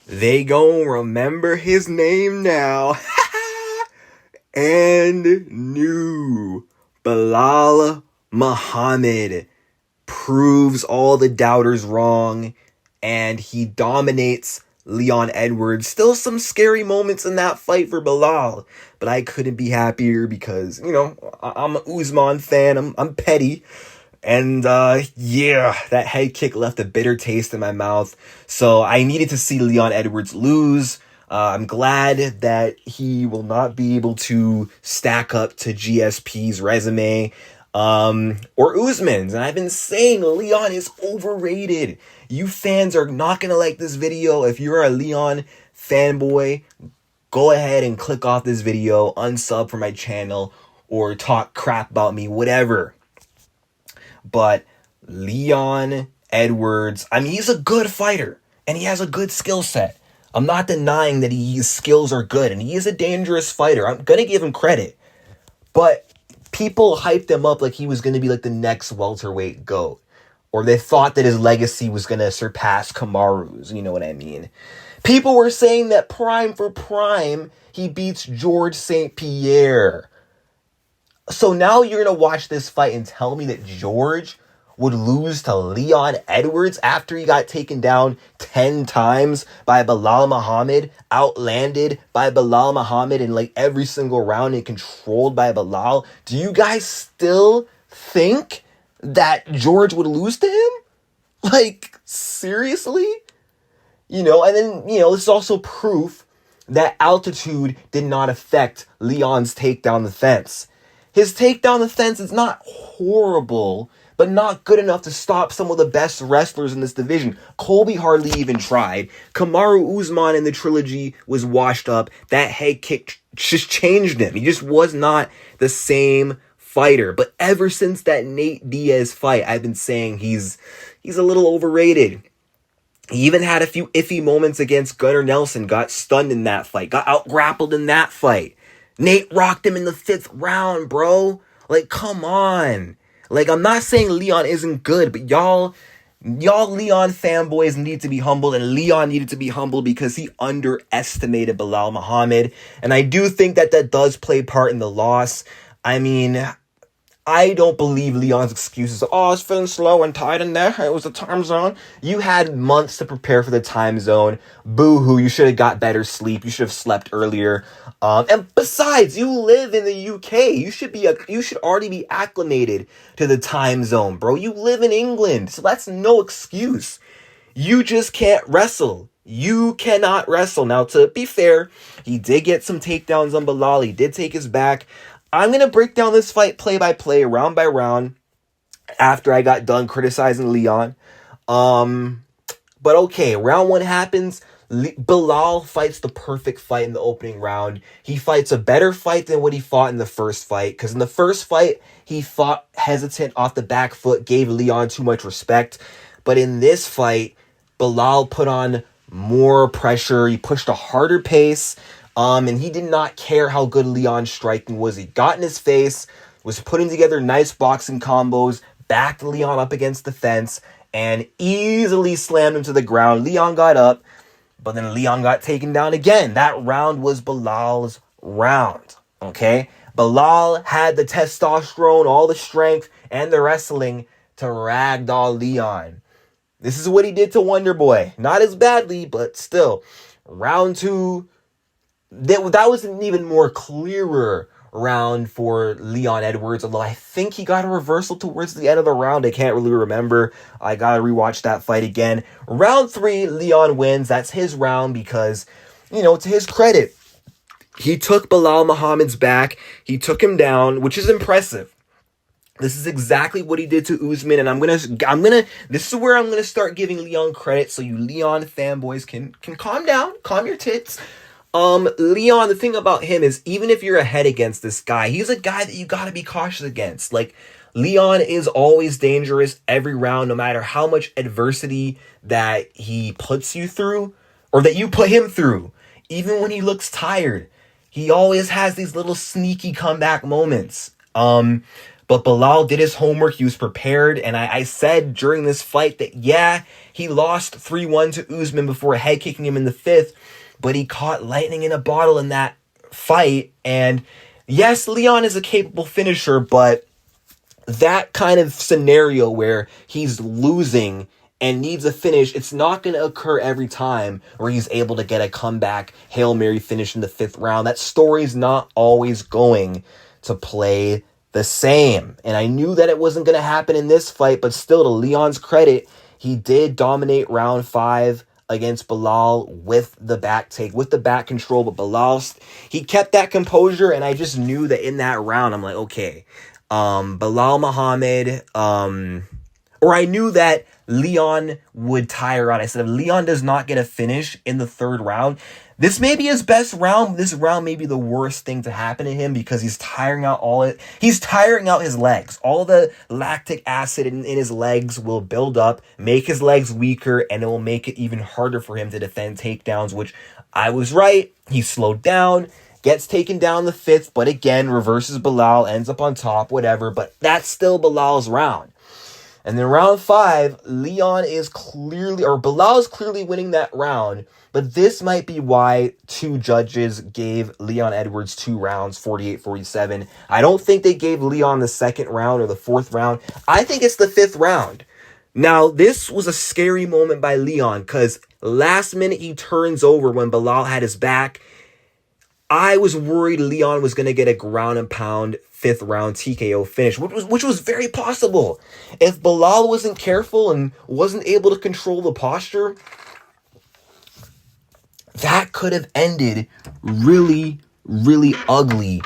They gon' remember his name now. And new Belal Muhammad proves all the doubters wrong, and he dominates Leon Edwards. Still some scary moments in that fight for Belal, but I couldn't be happier because, I'm an Usman fan. I'm petty. And yeah, that head kick left a bitter taste in my mouth. So I needed to see Leon Edwards lose. I'm glad that he will not be able to stack up to GSP's resume or Usman's. And I've been saying Leon is overrated. You fans are not going to like this video. If you're a Leon fanboy, go ahead and click off this video, unsub from my channel, or talk crap about me, whatever. But Leon Edwards, he's a good fighter, and he has a good skill set. I'm not denying that his skills are good, and he is a dangerous fighter. I'm going to give him credit. But people hyped him up like he was going to be like the next welterweight GOAT. Or they thought that his legacy was going to surpass Kamaru's, you know what I mean? People were saying that prime for prime, he beats George St. Pierre. So now you're going to watch this fight and tell me that George would lose to Leon Edwards after he got taken down 10 times by Belal Muhammad, outlanded by Belal Muhammad in like every single round and controlled by Belal? Do you guys still think that George would lose to him? Like, seriously? And then, this is also proof that altitude did not affect Leon's takedown defense. His takedown defense is not horrible, but not good enough to stop some of the best wrestlers in this division. Colby hardly even tried. Kamaru Usman in the trilogy was washed up. That head kick just changed him. He just was not the same fighter. But ever since that Nate Diaz fight, I've been saying he's a little overrated. He even had a few iffy moments against Gunnar Nelson, got stunned in that fight, got out-grappled in that fight. Nate rocked him in the 5th round, bro. Like, come on. Like, I'm not saying Leon isn't good, but y'all Leon fanboys need to be humbled, and Leon needed to be humbled because he underestimated Belal Muhammad. And I do think that does play part in the loss. I don't believe Leon's excuses. I was feeling slow and tight in there. It was the time zone. You had months to prepare for the time zone. Boo-hoo, you should have got better sleep. You should have slept earlier. And besides, you live in the UK. You should already be acclimated to the time zone, bro. You live in England, so that's no excuse. You just can't wrestle. You cannot wrestle. Now, to be fair, he did get some takedowns on Belal. He did take his back. I'm going to break down this fight play by play, round by round, after I got done criticizing Leon. But okay, round 1 happens. Belal fights the perfect fight in the opening round. He fights a better fight than what he fought in the first fight. Because in the first fight, he fought hesitant off the back foot, gave Leon too much respect. But in this fight, Belal put on more pressure. He pushed a harder pace. And he did not care how good Leon's striking was. He got in his face, was putting together nice boxing combos, backed Leon up against the fence, and easily slammed him to the ground. Leon got up, but then Leon got taken down again. That round was Belal's round, okay? Belal had the testosterone, all the strength, and the wrestling to ragdoll Leon. This is what he did to Wonder Boy. Not as badly, but still. Round 2... That was an even more clearer round for Leon Edwards, although I think he got a reversal towards the end of the round. I can't really remember. I gotta rewatch that fight again. Round 3, Leon wins. That's his round because, to his credit, he took Belal Muhammad's back. He took him down, which is impressive. This is exactly what he did to Usman, and this is where I'm gonna start giving Leon credit so you Leon fanboys can calm down, calm your tits. Leon, the thing about him is, even if you're ahead against this guy, he's a guy that you gotta be cautious against. Like, Leon is always dangerous every round, no matter how much adversity that he puts you through, or that you put him through. Even when he looks tired, he always has these little sneaky comeback moments. But Belal did his homework. He was prepared. And I said during this fight that, yeah, he lost 3-1 to Usman before head kicking him in the 5th. But he caught lightning in a bottle in that fight. And yes, Leon is a capable finisher, but that kind of scenario where he's losing and needs a finish, it's not going to occur every time where he's able to get a comeback Hail Mary finish in the 5th round. That story's not always going to play the same. And I knew that it wasn't going to happen in this fight, but still, to Leon's credit, he did dominate round 5 against Belal with the back take, with the back control. But Belal, he kept that composure, and I just knew that in that round, I'm like, okay, Belal Muhammad, or I knew that Leon would tire out. I said, if Leon does not get a finish in the 3rd round, this may be his best round. This round may be the worst thing to happen to him because he's tiring out he's tiring out his legs. All the lactic acid in his legs will build up, make his legs weaker, and it will make it even harder for him to defend takedowns, which I was right. He slowed down, gets taken down the 5th, but again, reverses Belal, ends up on top, whatever. But that's still Belal's round. And then round 5, Belal is clearly winning that round, but this might be why 2 judges gave Leon Edwards 2 rounds, 48-47. I don't think they gave Leon the 2nd round or the 4th round. I think it's the 5th round. Now, this was a scary moment by Leon because last minute he turns over when Belal had his back. I was worried Leon was going to get a ground and pound 5th round TKO finish, which was very possible. If Belal wasn't careful and wasn't able to control the posture, that could have ended really, really ugly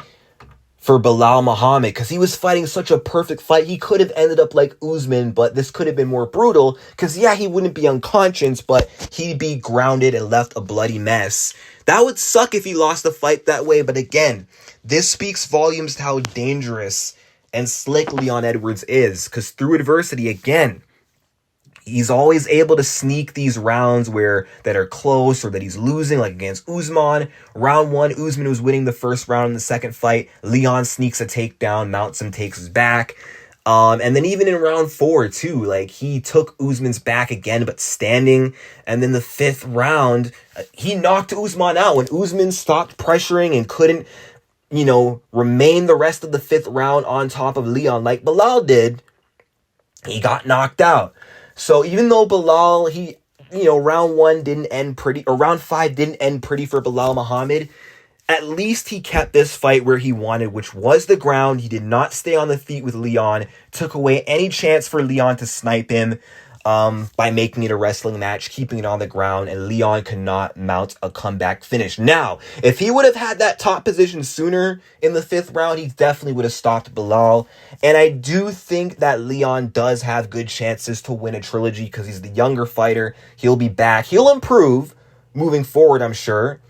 for Belal Muhammad because he was fighting such a perfect fight. He could have ended up like Usman, but this could have been more brutal because, yeah, he wouldn't be unconscious, but he'd be grounded and left a bloody mess. That would suck if he lost the fight that way, but again, this speaks volumes to how dangerous and slick Leon Edwards is because through adversity, again, he's always able to sneak these rounds that are close or that he's losing, like against Usman. Round 1, Usman was winning the 1st round in the 2nd fight. Leon sneaks a takedown, mounts him, takes his back. And then even in round 4, too, like he took Usman's back again, but standing. And then the 5th round, he knocked Usman out when Usman stopped pressuring and couldn't, remain the rest of the 5th round on top of Leon like Belal did. He got knocked out. So even though Belal, round 1 didn't end pretty, or round 5 didn't end pretty for Belal Muhammad, at least he kept this fight where he wanted, which was the ground. He did not stay on the feet with Leon, took away any chance for Leon to snipe him by making it a wrestling match, keeping it on the ground, and Leon could not mount a comeback finish. Now, if he would have had that top position sooner in the 5th round, he definitely would have stopped Belal. And I do think that Leon does have good chances to win a trilogy because he's the younger fighter. He'll be back. He'll improve moving forward, I'm sure.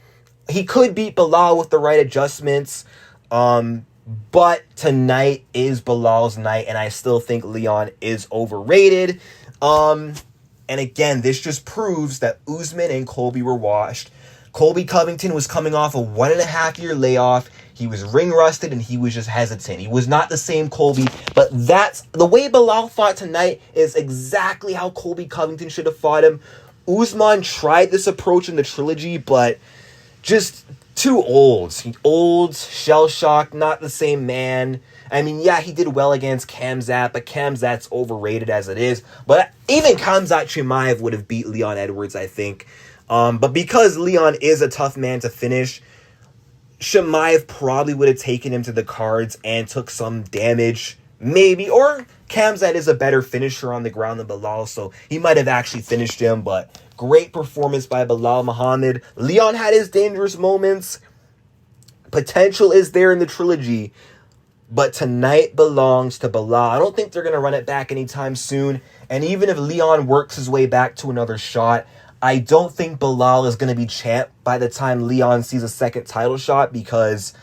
He could beat Belal with the right adjustments, but tonight is Belal's night, and I still think Leon is overrated. And again, this just proves that Usman and Colby were washed. Colby Covington was coming off a 1.5-year layoff. He was ring rusted and he was just hesitant. He was not the same Colby, but that's the way Belal fought tonight is exactly how Colby Covington should have fought him. Usman tried this approach in the trilogy, but just too old. Old, shell-shocked, not the same man. I mean, yeah, he did well against Khamzat, but Khamzat's overrated as it is. But even Khamzat Chimaev would have beat Leon Edwards, I think. But because Leon is a tough man to finish, Chimaev probably would have taken him to the cards and took some damage, maybe. Or Khamzat is a better finisher on the ground than Belal, so he might have actually finished him, but great performance by Belal Muhammad. Leon had his dangerous moments. Potential is there in the trilogy, but tonight belongs to Belal. I don't think they're going to run it back anytime soon, and even if Leon works his way back to another shot, I don't think Belal is going to be champ by the time Leon sees a 2nd title shot because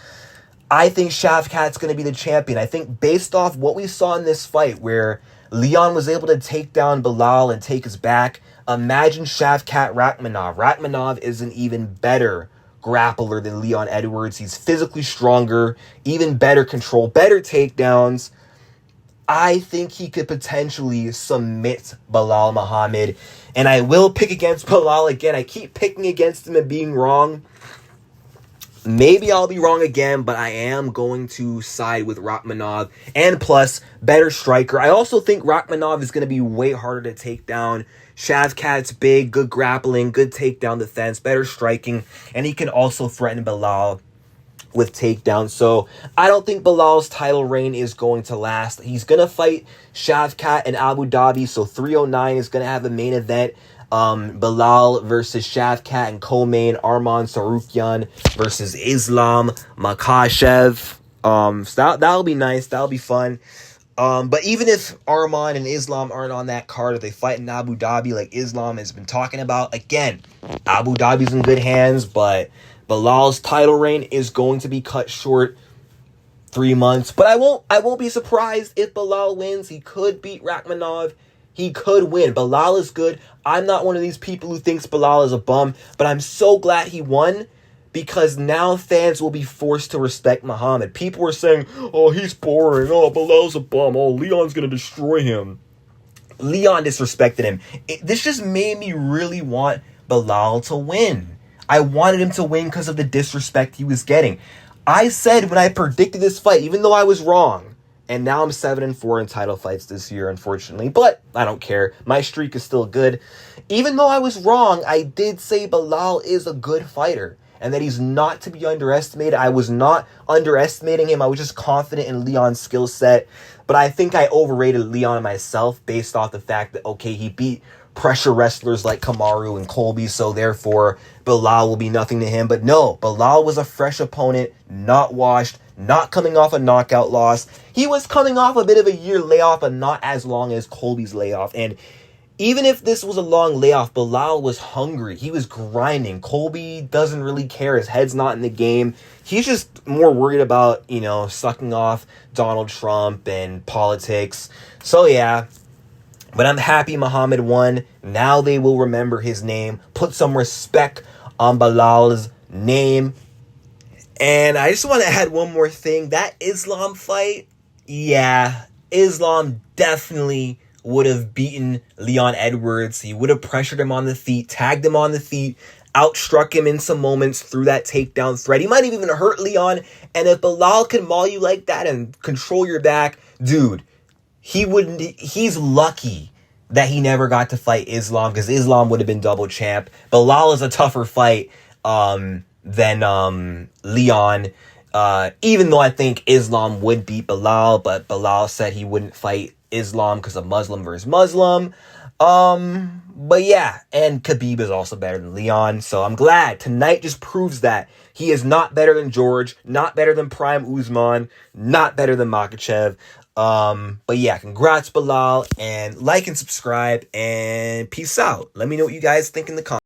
I think Shavkat's going to be the champion. I think based off what we saw in this fight where Leon was able to take down Belal and take his back, imagine Shavkat Rakhmonov. Rakhmonov is an even better grappler than Leon Edwards. He's physically stronger, even better control, better takedowns. I think he could potentially submit Belal Muhammad. And I will pick against Belal again. I keep picking against him and being wrong. Maybe I'll be wrong again, but I am going to side with Rachmanov. And plus, better striker. I also think Rachmanov is going to be way harder to take down. Shavkat's big, good grappling, good takedown defense, better striking. And he can also threaten Belal with takedowns. So I don't think Belal's title reign is going to last. He's going to fight Shavkat in Abu Dhabi. So 309 is going to have a main event. Belal versus Shavkat and co-main Arman Tsarukyan versus Islam Makhachev. So that'll be nice. That'll be fun. But even if Arman and Islam aren't on that card, if they fight in Abu Dhabi like Islam has been talking about, again, Abu Dhabi's in good hands, but Belal's title reign is going to be cut short 3 months. But I won't be surprised if Belal wins. He could beat Rachmanov. He could win. Belal is good. I'm not one of these people who thinks Belal is a bum, but I'm so glad he won because now fans will be forced to respect Muhammad. People were saying, oh, he's boring. Oh, Belal's a bum. Oh, Leon's going to destroy him. Leon disrespected him. This just made me really want Belal to win. I wanted him to win because of the disrespect he was getting. I said when I predicted this fight, even though I was wrong, and now I'm 7-4 in title fights this year, unfortunately. But I don't care. My streak is still good. Even though I was wrong, I did say Belal is a good fighter and that he's not to be underestimated. I was not underestimating him. I was just confident in Leon's skill set. But I think I overrated Leon myself based off the fact that, okay, he beat pressure wrestlers like Kamaru and Colby, so therefore Belal will be nothing to him. But no, Belal was a fresh opponent, not washed, not coming off a knockout loss. He was coming off a bit of a year layoff, but not as long as Colby's layoff. And even if this was a long layoff, Belal was hungry. He was grinding. Colby doesn't really care. His head's not in the game. He's just more worried about, sucking off Donald Trump and politics. So yeah. But I'm happy Muhammad won. Now they will remember his name. Put some respect on Belal's name. And I just want to add one more thing. That Islam fight, yeah, Islam definitely would have beaten Leon Edwards. He would have pressured him on the feet, tagged him on the feet, outstruck him in some moments through that takedown threat. He might have even hurt Leon. And if Belal can maul you like that and control your back, dude, he's lucky that he never got to fight Islam because Islam would have been double champ. Belal is a tougher fight than Leon. Even though I think Islam would beat Belal, but Belal said he wouldn't fight Islam because of Muslim versus Muslim. But yeah, and Khabib is also better than Leon. So I'm glad. Tonight just proves that he is not better than George, not better than Prime Usman, not better than Makhachev. But yeah, congrats Belal, and like and subscribe, and peace out. Let me know what you guys think in the comments.